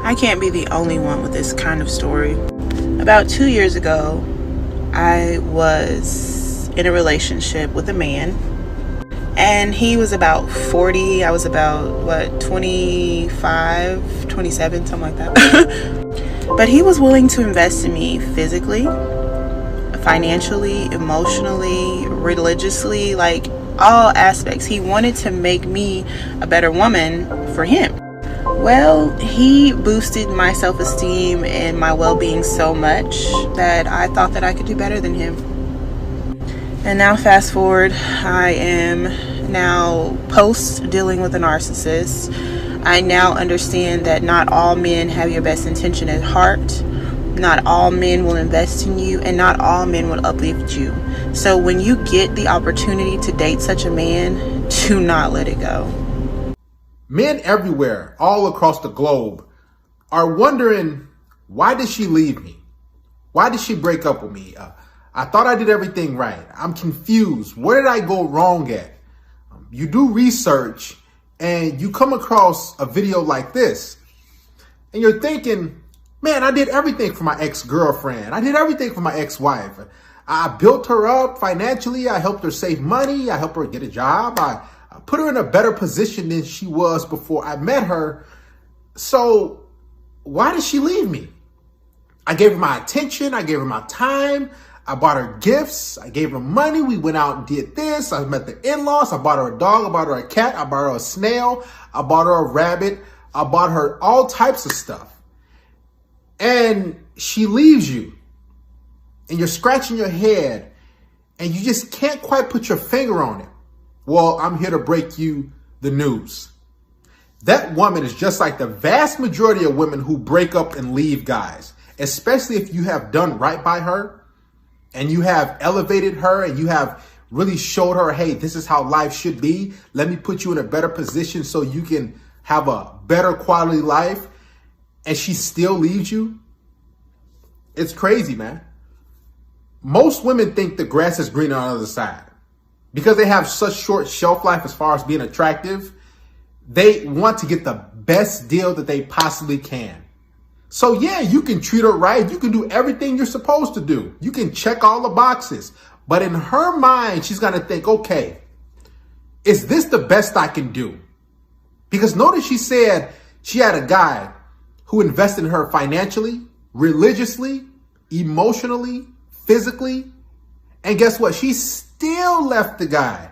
I can't be the only one with this kind of story. About 2 years ago, I was in a relationship with a man, and he was about 40. I was about, 25, 27, something like that. But he was willing to invest in me physically, financially, emotionally, religiously, like all aspects. He wanted to make me a better woman for him. Well, he boosted my self-esteem and my well-being so much that I thought that I could do better than him. And now fast forward, I am now post dealing with a narcissist. I now understand that not all men have your best intention at heart. Not all men will invest in you, and not all men will uplift you. So when you get the opportunity to date such a man, do not let it go. Men everywhere, all across the globe, are wondering, why did she leave me? Why did she break up with me? I thought I did everything right. I'm confused. Where did I go wrong at? You do research and you come across a video like this and you're thinking, man, I did everything for my ex-girlfriend. I did everything for my ex-wife. I built her up financially. I helped her save money. I helped her get a job. I put her in a better position than she was before I met her. So why did she leave me? I gave her my attention. I gave her my time. I bought her gifts. I gave her money. We went out and did this. I met the in-laws. I bought her a dog. I bought her a cat. I bought her a snail. I bought her a rabbit. I bought her all types of stuff. And she leaves you. And you're scratching your head. And you just can't quite put your finger on it. Well, I'm here to break you the news. That woman is just like the vast majority of women who break up and leave guys, especially if you have done right by her and you have elevated her and you have really showed her, hey, this is how life should be. Let me put you in a better position so you can have a better quality life, and she still leaves you. It's crazy, man. Most women think the grass is greener on the other side. Because they have such short shelf life as far as being attractive, they want to get the best deal that they possibly can. So yeah, you can treat her right. You can do everything you're supposed to do. You can check all the boxes. But in her mind, she's going to think, okay, is this the best I can do? Because notice she said she had a guy who invested in her financially, religiously, emotionally, physically. And guess what? She still left the guy.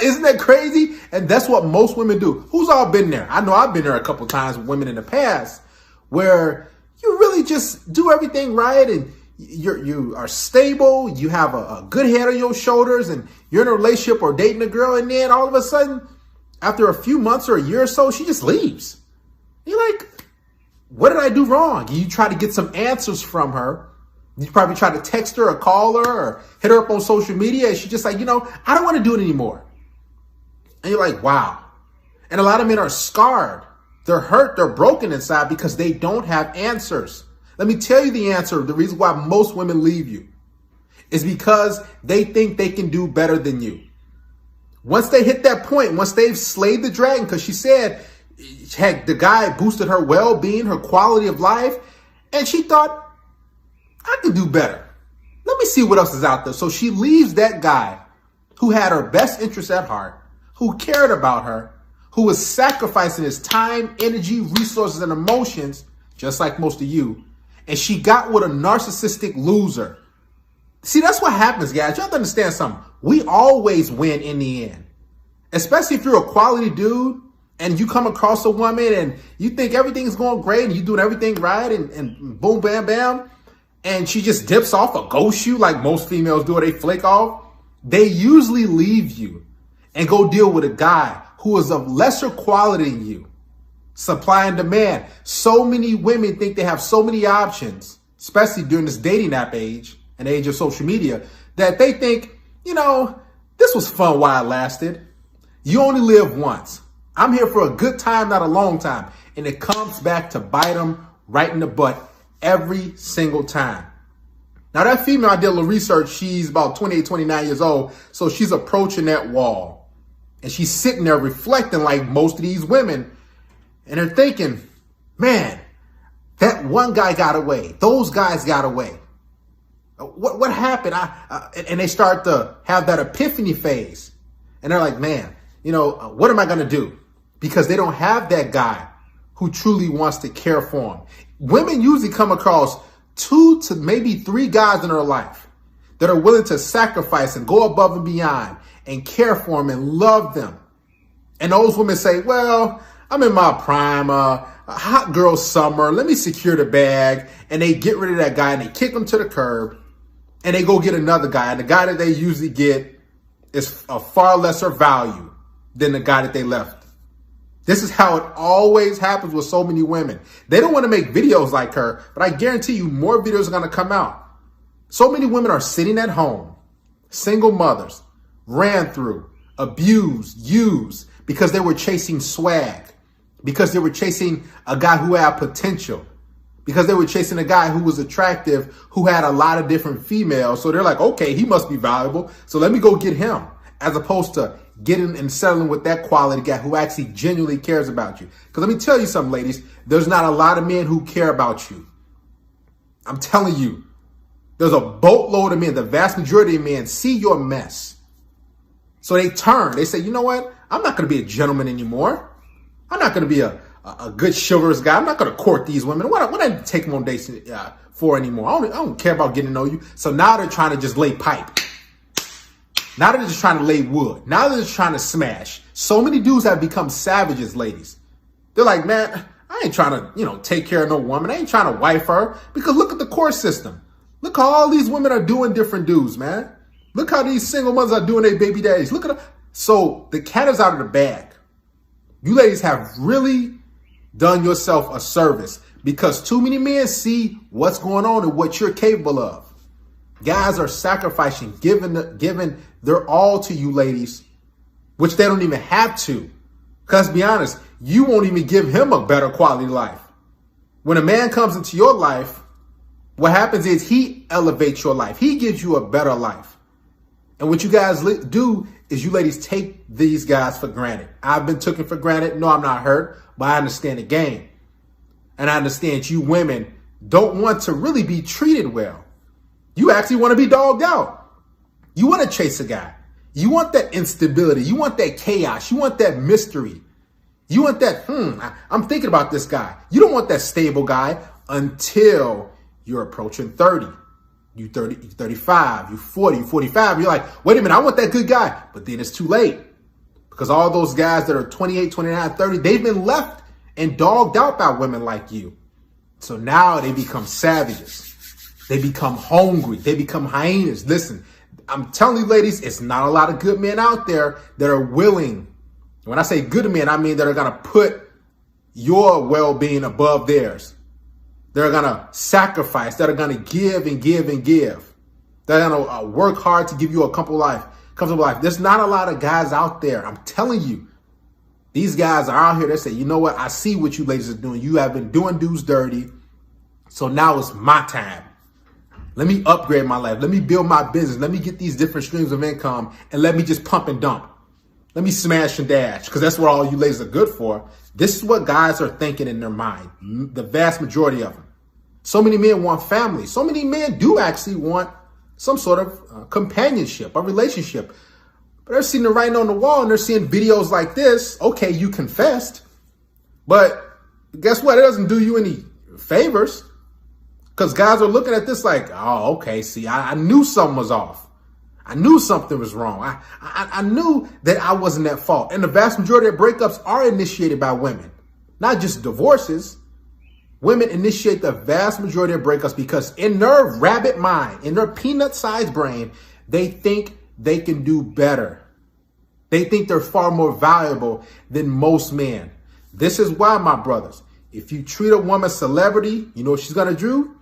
Isn't that crazy? And that's what most women do. Who's all been there? I know I've been there a couple times with women in the past where you really just do everything right and you are stable. You have a good head on your shoulders and you're in a relationship or dating a girl. And then all of a sudden, after a few months or a year or so, she just leaves. You're like, what did I do wrong? And you try to get some answers from her. You probably try to text her or call her or hit her up on social media. And she's just like, I don't want to do it anymore. And you're like, wow. And a lot of men are scarred. They're hurt. They're broken inside because they don't have answers. Let me tell you the answer. The reason why most women leave you is because they think they can do better than you. Once they hit that point, once they've slayed the dragon, because she said, heck, the guy boosted her well-being, her quality of life. And she thought, I can do better. Let me see what else is out there. So she leaves that guy who had her best interest at heart, who cared about her, who was sacrificing his time, energy, resources, and emotions, just like most of you. And she got with a narcissistic loser. See, that's what happens, guys. You have to understand something. We always win in the end, especially if you're a quality dude and you come across a woman and you think everything's going great and you're doing everything right and boom, bam, bam. And she just dips off or ghosts you like most females do, or they flake off. They usually leave you and go deal with a guy who is of lesser quality than you. Supply and demand. So many women think they have so many options, especially during this dating app age and age of social media, that they think, this was fun while it lasted. You only live once. I'm here for a good time, not a long time. And it comes back to bite them right in the butt every single time. Now that female, I did a little research. She's about 28, 29 years old. So she's approaching that wall and she's sitting there reflecting like most of these women. And they're thinking, man, That one guy got away. Those guys got away. What happened? And they start to have that epiphany phase. And they're like, man, what am I going to do? Because they don't have that guy who truly wants to care for them. Women usually come across 2 to maybe 3 guys in their life that are willing to sacrifice and go above and beyond and care for them and love them. And those women say, well, I'm in my prime, a hot girl summer. Let me secure the bag. And they get rid of that guy and they kick him to the curb and they go get another guy. And the guy that they usually get is a far lesser value than the guy that they left. This is how it always happens with so many women. They don't want to make videos like her, but I guarantee you more videos are going to come out. So many women are sitting at home, single mothers, ran through, abused, used, because they were chasing swag, because they were chasing a guy who had potential, because they were chasing a guy who was attractive, who had a lot of different females. So they're like, okay, he must be valuable, so let me go get him, as opposed to getting and settling with that quality guy who actually genuinely cares about you. Because let me tell you something, ladies, there's not a lot of men who care about you. I'm telling you, there's a boatload of men. The vast majority of men see your mess. So they turn. They say, you know what? I'm not going to be a gentleman anymore. I'm not going to be a good chivalrous guy. I'm not going to court these women. What I take them on dates for anymore? I don't care about getting to know you. So now they're trying to just lay pipe. Now they're just trying to lay wood. Now they're just trying to smash. So many dudes have become savages, ladies. They're like, man, I ain't trying to, take care of no woman. I ain't trying to wife her. Because look at the court system. Look how all these women are doing different dudes, man. Look how these single mothers are doing their baby daddies. Look at them. So the cat is out of the bag. You ladies have really done yourself a service because too many men see what's going on and what you're capable of. Guys are sacrificing, giving their all to you ladies, which they don't even have to. Because to be honest, you won't even give him a better quality life. When a man comes into your life, what happens is he elevates your life. He gives you a better life. And what you guys do is you ladies take these guys for granted. I've been taken for granted. No, I'm not hurt, but I understand the game. And I understand you women don't want to really be treated well. You actually want to be dogged out. You want to chase a guy. You want that instability. You want that chaos. You want that mystery. You want that, I'm thinking about this guy. You don't want that stable guy until you're approaching 30. You 30, you 35, you 40, you 45. You're like, wait a minute, I want that good guy. But then it's too late. Because all those guys that are 28, 29, 30, they've been left and dogged out by women like you. So now they become savages. They become hungry. They become hyenas. Listen, I'm telling you, ladies, it's not a lot of good men out there that are willing. When I say good men, I mean that are going to put your well-being above theirs. They're going to sacrifice. That are going to give and give and give. They're going to work hard to give you a comfortable life. There's not a lot of guys out there. I'm telling you, these guys are out here that say, you know what? I see what you ladies are doing. You have been doing dudes dirty. So now it's my time. Let me upgrade my life. Let me build my business. Let me get these different streams of income and let me just pump and dump. Let me smash and dash because that's what all you ladies are good for. This is what guys are thinking in their mind. The vast majority of them. So many men want family. So many men do actually want some sort of companionship, a relationship. But they're seeing the writing on the wall and they're seeing videos like this. Okay, you confessed. But guess what? It doesn't do you any favors. Because guys are looking at this like, oh, okay, see, I knew something was off. I knew something was wrong. I knew that I wasn't at fault. And the vast majority of breakups are initiated by women. Not just divorces. Women initiate the vast majority of breakups because in their rabbit mind, in their peanut-sized brain, they think they can do better. They think they're far more valuable than most men. This is why, my brothers, if you treat a woman celebrity, you know what she's going to do?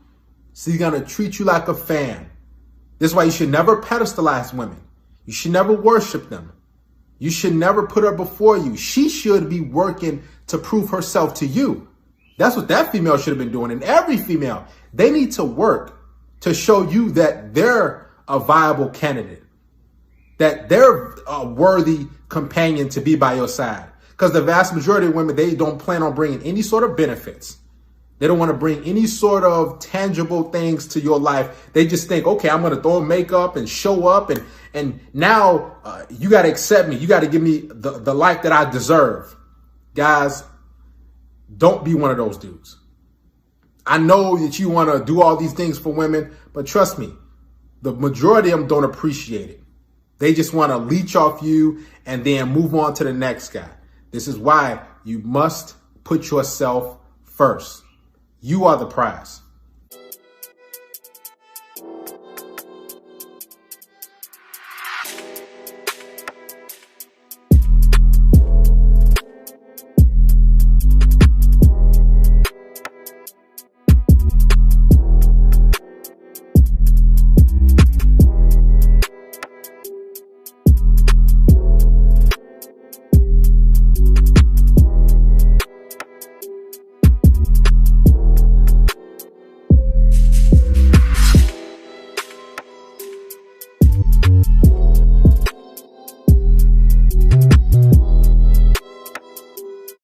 She's going to treat you like a fan. This is why you should never pedestalize women. You should never worship them. You should never put her before you. She should be working to prove herself to you. That's what that female should have been doing. And every female, they need to work to show you that they're a viable candidate, that they're a worthy companion to be by your side. Because the vast majority of women, they don't plan on bringing any sort of benefits. They don't want to bring any sort of tangible things to your life. They just think, okay, I'm going to throw makeup and show up. And now you got to accept me. You got to give me the life that I deserve. Guys, don't be one of those dudes. I know that you want to do all these things for women, but trust me, the majority of them don't appreciate it. They just want to leech off you and then move on to the next guy. This is why you must put yourself first. You are the prize.